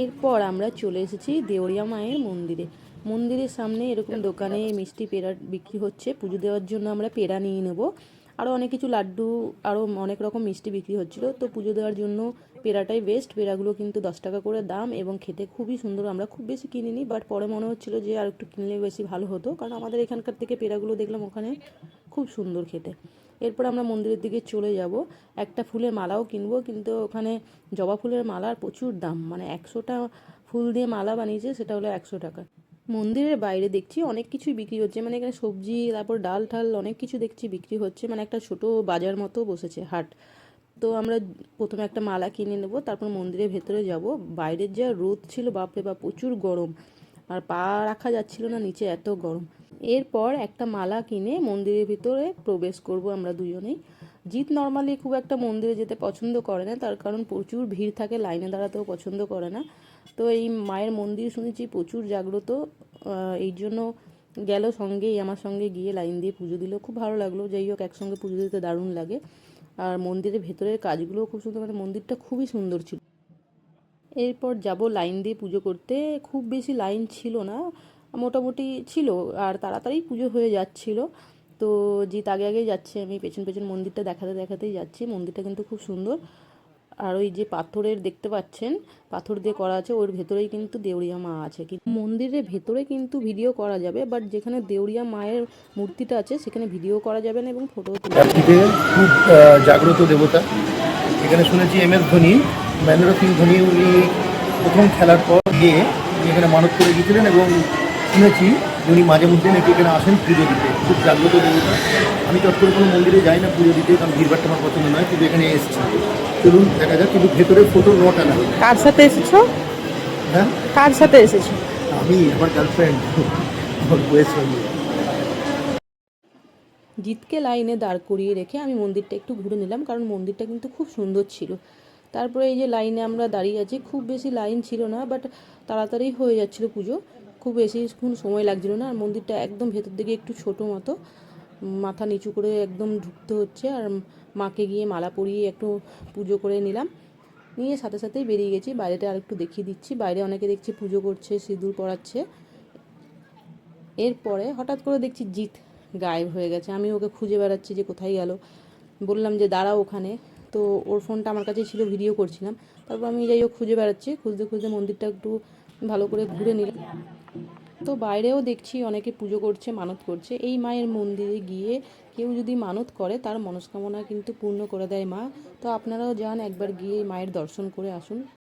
এরপর আমরা চলে এসেছি দেওরিয়া মায়ের মন্দিরে। মন্দিরের সামনে এরকম দোকানে মিষ্টি পেড়া বিক্রি হচ্ছে। পুজো দেওয়ার জন্য আমরা পেড়া নিয়ে নেব। আরও অনেক কিছু লাড্ডু, আরও অনেক রকম মিষ্টি বিক্রি হচ্ছিলো। তো পুজো দেওয়ার জন্য পেড়াটাই বেস্ট। পেড়াগুলো কিন্তু 10 টাকা করে দাম এবং খেতে খুবই সুন্দর। আমরা খুব বেশি কিনিনি, বাট পরে মনে হচ্ছিলো যে আর একটু কিনলে বেশি ভালো হতো, কারণ আমাদের এখানকার থেকে পেড়াগুলো দেখলাম ওখানে খুব সুন্দর খেতে। এরপর আমরা মন্দিরের দিকে চলে যাব। একটা ফুলের মালাও কিনবো, কিন্তু ওখানে জবা ফুলের মালার প্রচুর দাম, মানে 100টা ফুল দিয়ে মালা বানিয়েছে, সেটা হলো 100 টাকা। মন্দিরের বাইরে দেখছি অনেক কিছুই বিক্রি হচ্ছে, মানে এখানে সবজি, তারপর ডাল ঠাল অনেক কিছু দেখছি বিক্রি হচ্ছে, মানে একটা ছোট বাজার মতো বসেছে, হাট। তো আমরা প্রথমে একটা মালা কিনে নেব, তারপর মন্দিরের ভেতরে যাব। বাইরের যা রোদ ছিল, বাপরে বাপ, প্রচুর গরম, আর পা রাখা যাচ্ছিল না নিচে, এত গরম। এরপর একটা মালা কিনে মন্দিরের ভিতরে প্রবেশ করব আমরা দুজনেই। জিৎ নর্মালি খুব একটা মন্দিরে যেতে পছন্দ করে না, তার কারণ প্রচুর ভিড় থাকে, লাইনে দাঁড়াতেও পছন্দ করে না। তো এই মায়ের মন্দির শুনেছি প্রচুর জাগ্রত, এই জন্য গেল সঙ্গেই, আমার সঙ্গে গিয়ে লাইন দিয়ে পুজো দিল, খুব ভালো লাগলো। যাই হোক, একসঙ্গে পুজো দিতে দারুণ লাগে। আর মন্দিরের ভেতরের কাজগুলোও খুব সুন্দর, মানে মন্দিরটা খুবই সুন্দর ছিল। এরপর যাব লাইন দিয়ে পুজো করতে। খুব বেশি লাইন ছিল না, মোটামুটি ছিল, আর তাড়াতাড়ি পুজো হয়ে যাচ্ছিল। তো জিৎ আগে আগে যাচ্ছে, আমি পেছন পেছন মন্দিরটা দেখাতে দেখাতেই যাচ্ছি। মন্দিরটা কিন্তু খুব সুন্দর। আর ওই যে পাথরের দেখতে পাচ্ছেন, পাথর দিয়ে করা আছে, ওর ভেতরেই কিন্তু দেউরিয়া মা আছে। কিন্তু মন্দিরের ভেতরে কিন্তু ভিডিও করা যাবে, বাট যেখানে দেউরিয়া মায়ের মূর্তিটা আছে সেখানে ভিডিও করা যাবে না এবং ফটো তোলা যাবে না। খুব জাগ্রত দেবতা। এখানে শুনেছি MS ধোনি, মহেন্দ্র সিং ধোনি, উনি প্রথম খেলার পর গিয়ে এখানে মানত করে গিয়েছিলেন, এবং শুনেছি উনি মাঝে মধ্যে নাকি এখানে আসেন পুজো দিতে। খুব জাগ্রত দেবতা। আমি চট করে কোনো মন্দিরে যাই না পুজো দিতে, কারণ ভিড়ভাড়টা আমার পছন্দ নয়, কিন্তু এখানে এসেছি। চলুন দেখা যাক, কিন্তু ভেতরে ফটো নট অ্যালাউড। কার সাথে এসেছো? হ্যাঁ, কার সাথে এসেছো? আমি, আমার গার্লফ্রেন্ড, আমার বউয়ের সঙ্গে। জিতকে লাইনে দাঁড় করিয়ে রেখে আমি মন্দিরটা একটু ঘুরে নিলাম, কারণ মন্দিরটা কিন্তু খুব সুন্দর ছিল। তারপরে এই যে লাইনে আমরা দাঁড়িয়ে আছি, খুব বেশি লাইন ছিল না, বাট তাড়াতাড়ি হয়ে যাচ্ছিলো পুজো, খুব বেশিক্ষণ সময় লাগছিল না। আর মন্দিরটা একদম ভেতর দিকে একটু ছোটো মতো, মাথা নিচু করে একদম ঢুকতে হচ্ছে। আর মাকে গিয়ে মালা পরিয়ে একটু পুজো করে নিলাম, নিয়ে সাথে সাথেই বেরিয়ে গেছি। বাইরেটা আর একটু দেখিয়ে দিচ্ছি, বাইরে অনেকে দেখছি পুজো করছে, সিঁদুর পরাচ্ছে। এরপরে হঠাৎ করে দেখছি জিৎ গায়েব হয়ে গেছে। আমি ওকে খুঁজে বেড়াচ্ছি যে কোথায় গেল, বললাম যে দাঁড়াও ওখানে। তো ওর ফোনটা আমার কাছে ছিল, ভিডিও করছিলাম। তারপর আমি যাই হোক খুঁজে বেড়াচ্ছি, খুঁজতে খুঁজতে মন্দিরটা একটু ভালো করে ঘুরে নিলাম। তো বাইরেও দেখছি অনেকে পুজো করছে, মানত করছে। এই মায়ের মন্দিরে গিয়ে কেউ যদি মানত করে, তার মনস্কামনা কিন্তু পূর্ণ করে দেয় মা। তো আপনারাও যান, একবার গিয়ে মায়ের দর্শন করে আসুন।